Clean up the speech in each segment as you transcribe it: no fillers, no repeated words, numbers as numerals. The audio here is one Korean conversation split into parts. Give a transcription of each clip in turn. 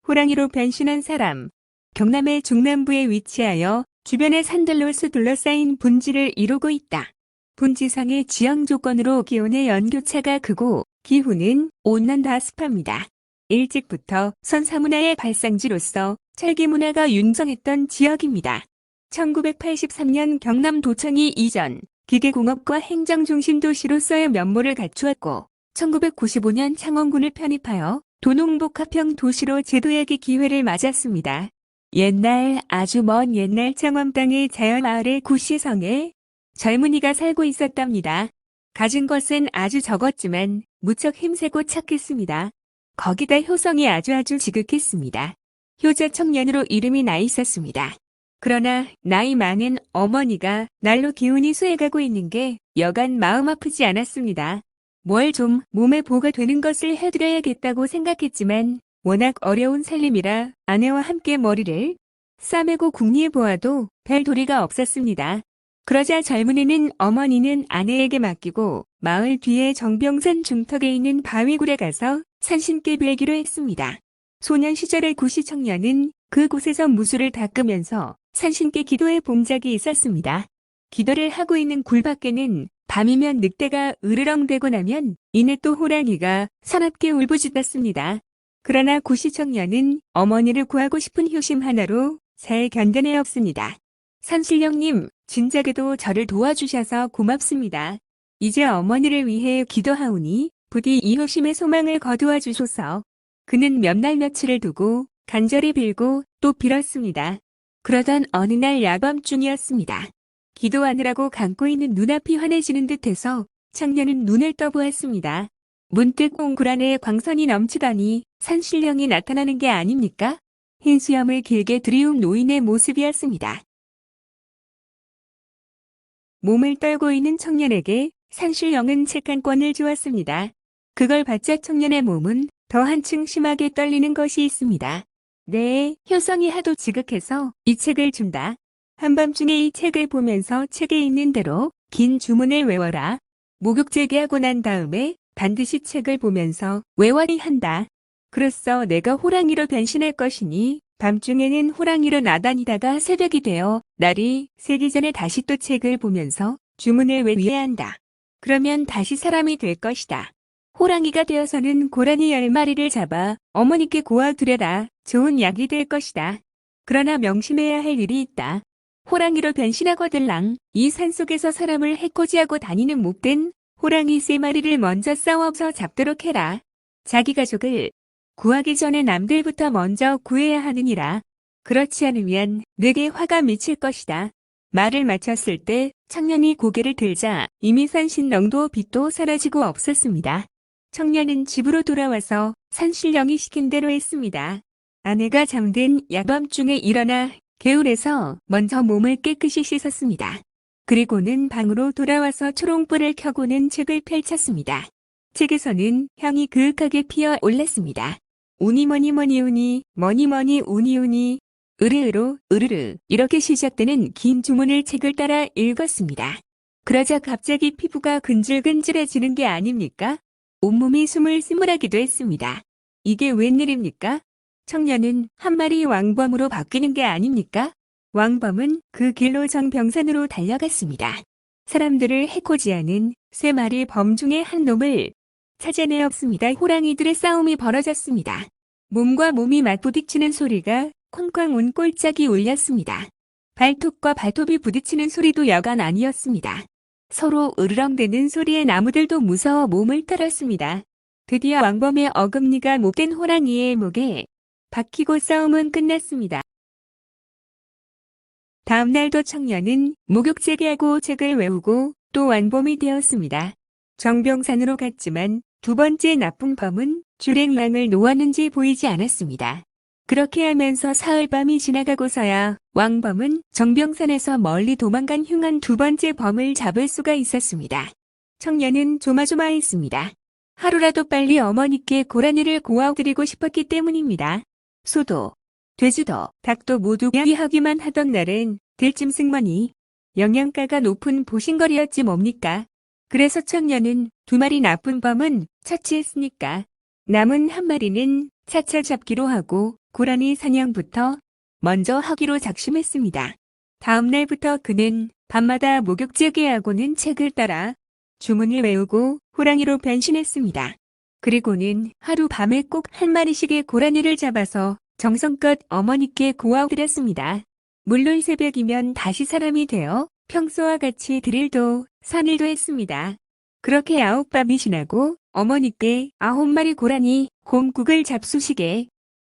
호랑이로 변신한 사람. 경남의 중남부에 위치하여 주변의 산들로 둘러싸인 분지를 이루고 있다. 분지상의 지형 조건으로 기온의 연교차가 크고 기후는 온난화 습합니다. 일찍부터 선사문화의 발상지로서 철기문화가 융성했던 지역입니다. 1983년 경남도청이 이전 기계공업과 행정중심도시로서의 면모를 갖추었고 1995년 창원군을 편입하여 도농복합형 도시로 제도하기 기회를 맞았습니다. 옛날 아주 먼 옛날 창원 땅의 자연마을의 구시성에 젊은이가 살고 있었답니다. 가진 것은 아주 적었지만 무척 힘세고 착했습니다. 거기다 효성이 아주 지극했습니다. 효자 청년으로 이름이 나 있었습니다. 그러나 나이 많은 어머니가 날로 기운이 쇠해가고 있는 게 여간 마음 아프지 않았습니다. 뭘 좀 몸에 보가 되는 것을 해드려야겠다고 생각했지만 워낙 어려운 살림이라 아내와 함께 머리를 싸매고 궁리해 보아도 별 도리가 없었습니다. 그러자 젊은이는 어머니는 아내에게 맡기고 마을 뒤에 정병산 중턱에 있는 바위굴에 가서 산신께 빌기로 했습니다. 소년 시절의 구시 청년은 그곳에서 무술을 닦으면서 산신께 기도해 본 적이 있었습니다. 기도를 하고 있는 굴 밖에는 밤이면 늑대가 으르렁대고 나면 이내 또 호랑이가 사납게 울부짖었습니다. 그러나 구시 청년은 어머니를 구하고 싶은 효심 하나로 잘 견뎌내었습니다. 산신령님, 진작에도 저를 도와주셔서 고맙습니다. 이제 어머니를 위해 기도하오니 부디 이 효심의 소망을 거두어 주소서. 그는 몇 날 며칠을 두고 간절히 빌고 또 빌었습니다. 그러던 어느 날 야밤중이었습니다. 기도하느라고 감고 있는 눈앞이 환해지는 듯해서 청년은 눈을 떠보았습니다. 문득 옹굴 안에 광선이 넘치더니 산신령이 나타나는 게 아닙니까? 흰 수염을 길게 들이운 노인의 모습이었습니다. 몸을 떨고 있는 청년에게 산신령은 책 한 권을 주었습니다. 그걸 받자 청년의 몸은 더 한층 심하게 떨리는 것이 있습니다. 네, 효성이 하도 지극해서 이 책을 준다. 한밤중에 이 책을 보면서 책에 있는 대로 긴 주문을 외워라. 목욕제기하고 난 다음에 반드시 책을 보면서 외워야 한다. 그로써 내가 호랑이로 변신할 것이니 밤중에는 호랑이로 나다니다가 새벽이 되어 날이 새기 전에 다시 또 책을 보면서 주문을 외워야 한다. 그러면 다시 사람이 될 것이다. 호랑이가 되어서는 고라니 10마리를 잡아 어머니께 고아드려라. 좋은 약이 될 것이다. 그러나 명심해야 할 일이 있다. 호랑이로 변신하거들랑 이 산속에서 사람을 해코지하고 다니는 못된 호랑이 3마리를 먼저 싸워서 잡도록 해라. 자기 가족을 구하기 전에 남들부터 먼저 구해야 하느니라. 그렇지 않으면 내게 화가 미칠 것이다. 말을 마쳤을 때 청년이 고개를 들자 이미 산신령도 빛도 사라지고 없었습니다. 청년은 집으로 돌아와서 산신령이 시킨 대로 했습니다. 아내가 잠든 야밤중에 일어나 개울에서 먼저 몸을 깨끗이 씻었습니다. 그리고는 방으로 돌아와서 초롱불을 켜고는 책을 펼쳤습니다. 책에서는 향이 그윽하게 피어 올랐습니다. 우니 뭐니 우니 뭐니 우니 으르으로 으르르 이렇게 시작되는 긴 주문을 책을 따라 읽었습니다. 그러자 갑자기 피부가 근질근질해지는 게 아닙니까? 온몸이 스물스물하기도 했습니다. 이게 웬일입니까? 청년은 한 마리 왕범으로 바뀌는 게 아닙니까? 왕범은 그 길로 정병산으로 달려갔습니다. 사람들을 해코지하는 3마리 범 중에 한 놈을 찾아내었습니다. 호랑이들의 싸움이 벌어졌습니다. 몸과 몸이 맞부딪히는 소리가 쾅쾅 운 꼴짝이 울렸습니다. 발톱과 발톱이 부딪히는 소리도 여간 아니었습니다. 서로 으르렁대는 소리에 나무들도 무서워 몸을 털었습니다. 드디어 왕범의 어금니가 못된 호랑이의 목에 박히고 싸움은 끝났습니다. 다음 날도 청년은 목욕제기하고 책을 외우고 또 왕범이 되었습니다. 정병산으로 갔지만 두 번째 나쁜 범은 주랭랑을 놓았는지 보이지 않았습니다. 그렇게 하면서 사흘밤이 지나가고서야 왕범은 정병산에서 멀리 도망간 흉한 두 번째 범을 잡을 수가 있었습니다. 청년은 조마조마했습니다. 하루라도 빨리 어머니께 고라니를 고아드리고 싶었기 때문입니다. 소도, 돼지도, 닭도 모두 야위하기만 하던 날은 들짐승머니 영양가가 높은 보신거리였지 뭡니까? 그래서 청년은 2마리 나쁜 범은 처치했으니까 남은 한 마리는 차차 잡기로 하고 고라니 사냥부터 먼저 하기로 작심했습니다. 다음 날부터 그는 밤마다 목욕제기하고는 책을 따라 주문을 외우고 호랑이로 변신했습니다. 그리고는 하루 밤에 꼭 한 마리씩의 고라니를 잡아서 정성껏 어머니께 고아드렸습니다. 물론 새벽이면 다시 사람이 되어 평소와 같이 드릴도 산일도 했습니다. 그렇게 9밤이 지나고 어머니께 9마리 고라니 곰국을 잡수시게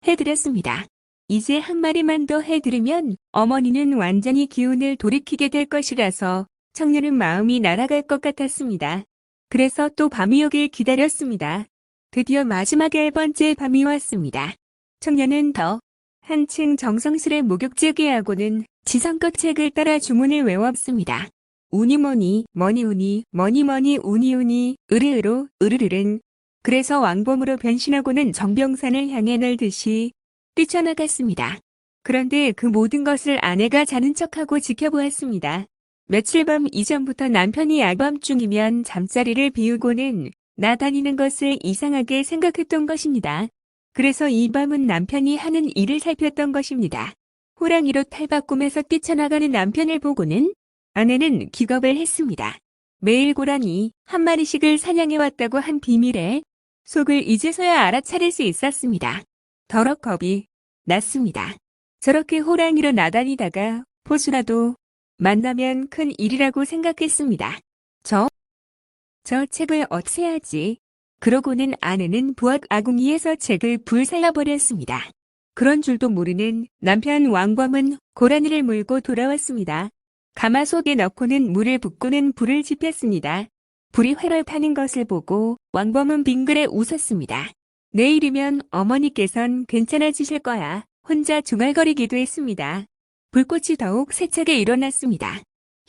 해드렸습니다. 이제 한 마리만 더 해드리면 어머니는 완전히 기운을 돌이키게 될 것이라서 청년은 마음이 날아갈 것 같았습니다. 그래서 또 밤이 오길 기다렸습니다. 드디어 마지막 10번째 밤이 왔습니다. 청년은 더 한층 정성스레 목욕제기하고는 지성껏 책을 따라 주문을 외웠습니다. 우니머니 머니우니 머니머니 우니우니 으르으로 으르르른. 그래서 왕범으로 변신하고는 정병산을 향해 날듯이 뛰쳐나갔습니다. 그런데 그 모든 것을 아내가 자는 척하고 지켜보았습니다. 며칠 밤 이전부터 남편이 야밤중이면 잠자리를 비우고는 나다니는 것을 이상하게 생각했던 것입니다. 그래서 이 밤은 남편이 하는 일을 살폈던 것입니다. 호랑이로 탈바꿈해서 뛰쳐나가는 남편을 보고는 아내는 기겁을 했습니다. 매일 고라니 한 마리씩을 사냥해왔다고 한 비밀에 속을 이제서야 알아차릴 수 있었습니다. 더럭 겁이 났습니다. 저렇게 호랑이로 나다니다가 포수라도 만나면 큰 일이라고 생각했습니다. 저 책을 없애야지. 그러고는 아내는 부엌 아궁이에서 책을 불살라버렸습니다. 그런 줄도 모르는 남편 왕범은 고라니를 물고 돌아왔습니다. 가마솥에 넣고는 물을 붓고는 불을 지폈습니다. 불이 활활 타는 것을 보고 왕범은 빙그레 웃었습니다. 내일이면 어머니께선 괜찮아지실 거야. 혼자 중얼거리기도 했습니다. 불꽃이 더욱 세차게 일어났습니다.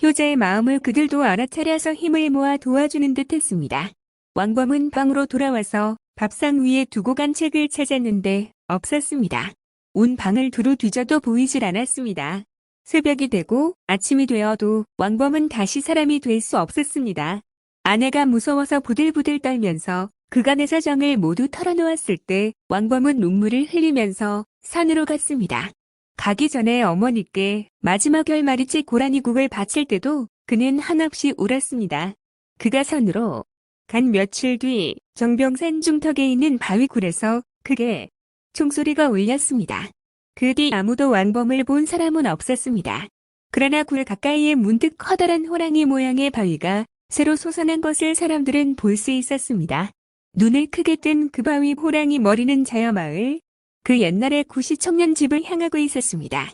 효자의 마음을 그들도 알아차려서 힘을 모아 도와주는 듯 했습니다. 왕범은 방으로 돌아와서 밥상 위에 두고 간 책을 찾았는데 없었습니다. 온 방을 두루 뒤져도 보이질 않았습니다. 새벽이 되고 아침이 되어도 왕범은 다시 사람이 될 수 없었습니다. 아내가 무서워서 부들부들 떨면서 그간의 사정을 모두 털어놓았을 때 왕범은 눈물을 흘리면서 산으로 갔습니다. 가기 전에 어머니께 마지막 10마리째 고라니국을 바칠 때도 그는 한없이 울었습니다. 그가 산으로 간 며칠 뒤 정병산 중턱에 있는 바위굴에서 크게 총소리가 울렸습니다. 그 뒤 아무도 왕범을 본 사람은 없었습니다. 그러나 굴 가까이에 문득 커다란 호랑이 모양의 바위가 새로 솟아난 것을 사람들은 볼 수 있었습니다. 눈을 크게 뜬 그 바위 호랑이 머리는 자여마을, 그 옛날의 구시 청년 집을 향하고 있었습니다.